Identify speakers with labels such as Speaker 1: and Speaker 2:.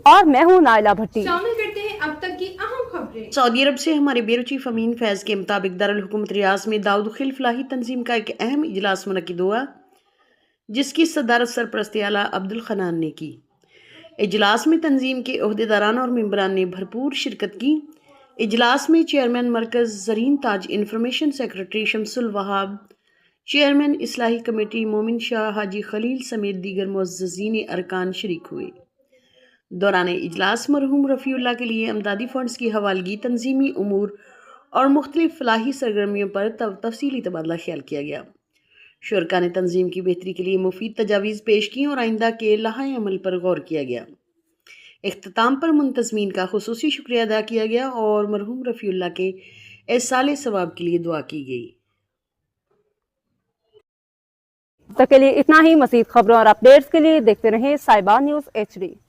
Speaker 1: اور میں ہوں نائلہ بھٹی۔
Speaker 2: شامل کرتے ہیں اب تک کی اہم خبریں۔
Speaker 3: سعودی عرب سے ہمارے بیورو چیف امین فیض کے مطابق دارالحکومت ریاض میں داؤد خل فلاحی تنظیم کا ایک اہم اجلاس منعقد ہوا، جس کی صدارت سرپرست اعلیٰ عبد الحنان نے کی۔ اجلاس میں تنظیم کے عہدیداران اور ممبران نے بھرپور شرکت کی۔ اجلاس میں چیئرمین مرکز زرین تاج انفارمیشن سیکرٹری شمس الوہاب، چیئرمین اصلاحی کمیٹی مومن شاہ حاجی خلیل سمیت دیگر معززین ارکان شریک ہوئے۔ دوران اجلاس مرحوم رفیع اللہ کے لیے امدادی فنڈز کی حوالگی، تنظیمی امور اور مختلف فلاحی سرگرمیوں پر تفصیلی تبادلہ خیال کیا گیا۔ شرکاء نے تنظیم کی بہتری کے لیے مفید تجاویز پیش کیں اور آئندہ کے لائحہ عمل پر غور کیا گیا۔ اختتام پر منتظمین کا خصوصی شکریہ ادا کیا گیا اور مرحوم رفیع اللہ کے ایصال ثواب کے لیے دعا کی گئی۔
Speaker 1: تک کے لیے اتنا ہی۔ مزید خبروں اور اپڈیٹس کے لیے دیکھتے رہیں صاحبہ نیوز HD۔